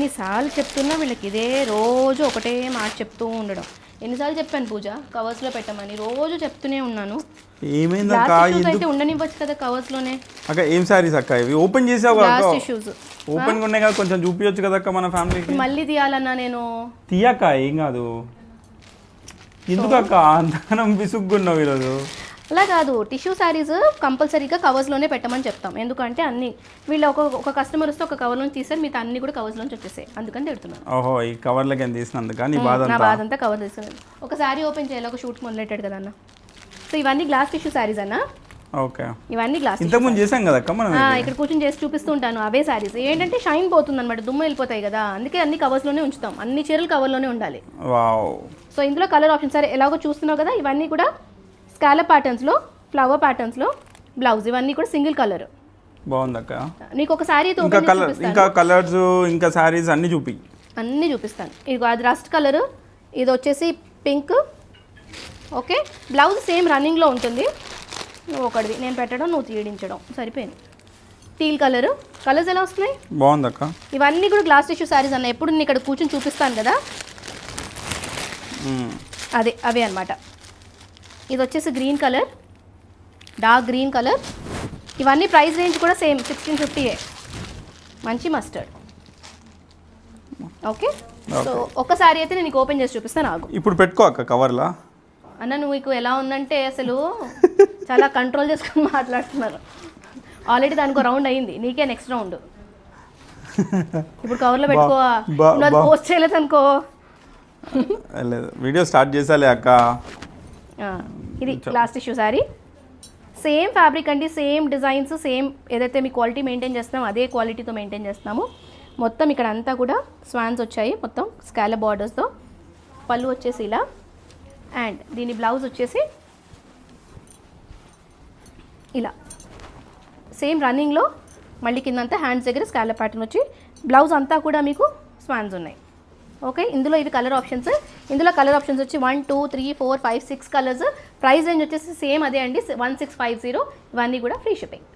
ఎన్నిసార్లు చెప్తున్నా వీళ్ళకి ఇదే రోజు ఒకటే మాట చెప్తూ ఉండడం. ఎన్నిసార్లు చెప్పాను పూజ కవర్స్లో పెట్టమని, రోజు చెప్తూనే ఉన్నాను. ఏమైంది అక్క? అయితే ఉండనివ్వచ్చు కదా కవర్స్ లోనే. అక్క ఏం సారీస్ అక్క ఇవి? ఓపెన్ చేసావు కదా? లాస్ట్ ఇష్యూస్ ఓపెన్ గా ఉన్నాయి కదా, కొంచెం చూపించచ్చు కదా అక్క మన ఫ్యామిలీకి. మళ్ళీ తీయాలన్నా నేను తీయక్క, ఏం కాదు. ఎందుకు అక్క అంతగానం విసుగ్గున్నావు ఈరోజు? అలా కాదు, టిష్యూ శారీస్ కంపల్సరీగా కవర్స్లోనే పెట్టమని చెప్తాం. ఎందుకంటే అన్ని వీళ్ళు ఒక కస్టమర్ వస్తే ఒక కవర్లో తీసారు, మిగతా అన్ని కూడా కవర్స్లోంచి వచ్చేసాయి, అందుకని తిడుతున్నాను. ఓహో, ఈ కవర్లకి ఏం తీసినందుక నీ బాధ? నా బాధ అంతా కవర్ తీసుకున్నాను. ఒక శారీ ఓపెన్ చేయాలి, ఒక షూట్ మొదలెట్టాడు కదా అన్న. సో ఇవన్నీ గ్లాస్ టిష్యూ శారీస్ అన్న. ఓకే, ఇవన్నీ గ్లాస్. ఇంతకుముందు చేసాం కదా అక్క మనం. ఇక్కడ కూర్చొని చేసి చూపిస్తూ ఉంటాను. అవే శారీస్ ఏంటంటే షైన్ పోతుంది అనమాట, దుమ్ము వెళ్ళిపోతాయి కదా, అందుకే అన్ని కవర్స్లోనే ఉంచుతాం. అన్ని చీరలు కవర్లోనే ఉండాలి. వావ్. సో ఇందులో కలర్ ఆప్షన్ సరే ఎలాగో చూస్తున్నావు కదా, ఇవన్నీ కూడా స్కాలప్ ప్యాటర్న్స్లో, ఫ్లవర్ ప్యాటర్న్స్లో బ్లౌజ్, ఇవన్నీ కూడా సింగిల్ కలర్. బాగుందక్క. నీకు ఒక శారీ ఇంకా కలర్స్ ఇంకా శారీస్ అన్ని చూపిస్తాను. ఇది అది రస్ట్ కలర్, ఇది వచ్చేసి పింక్. ఓకే, బ్లౌజ్ సేమ్ రన్నింగ్లో ఉంటుంది. నువ్వు ఒకటిది నేను పెట్టడం, నువ్వు తీయించడం సరిపోయింది. Teal colour. కలర్స్ ఎలా వస్తున్నాయి? బాగుందక్క. ఇవన్నీ కూడా గ్లాస్ టిష్యూ శారీస్ అన్న. ఎప్పుడు నేను ఇక్కడ కూర్చొని చూపిస్తాను కదా, అవే అనమాట. ఇది వచ్చేసి green colour, dark green colour. ఇవన్నీ ప్రైస్ రేంజ్ కూడా సేమ్ 1650. మంచి మస్టర్డ్. ఓకే, సో ఒక్కసారి అయితే నేను నీకు ఓపెన్ చేసి చూపిస్తాను, ఆగు. ఇప్పుడు పెట్టుకో అక్క కవర్లా. అన్న నువ్వు నీకు ఎలా ఉందంటే అసలు చాలా కంట్రోల్ చేసుకుని మాట్లాడుతున్నారు. ఆల్రెడీ దానికి రౌండ్ అయింది, నీకే నెక్స్ట్ రౌండ్. ఇప్పుడు కవర్లో పెట్టుకో, పోస్ట్ చేయలేదు అనుకో. వీడియో స్టార్ట్ చేసాలే అక్క. ఇది last issue sari. Same fabric అండి, సేమ్ డిజైన్స్, సేమ్ ఏదైతే మీ క్వాలిటీ మెయింటైన్ చేస్తున్నామో అదే క్వాలిటీతో మెయింటైన్ చేస్తున్నాము. మొత్తం ఇక్కడ అంతా కూడా స్వాన్స్ వచ్చాయి, మొత్తం స్కాలప్ బార్డర్స్తో. పళ్ళు వచ్చేసి ఇలా, అండ్ దీని బ్లౌజ్ వచ్చేసి ఇలా సేమ్ రన్నింగ్లో. మళ్ళీ కిందంతా హ్యాండ్స్ దగ్గర స్కాలప్ ప్యాటర్న్ వచ్చి, బ్లౌజ్ అంతా కూడా మీకు స్వాన్స్ ఉన్నాయి. ఓకే, ఇందులో ఇవి కలర్ ఆప్షన్స్. ఇందులో కలర్ ఆప్షన్స్ వచ్చి 1 2 3 4 5 6 కలర్స్. ప్రైస్ రేంజ్ వచ్చేసి సేమ్ అదే అండి, 1650. ఇవన్నీ కూడా ఫ్రీ షిప్పింగ్.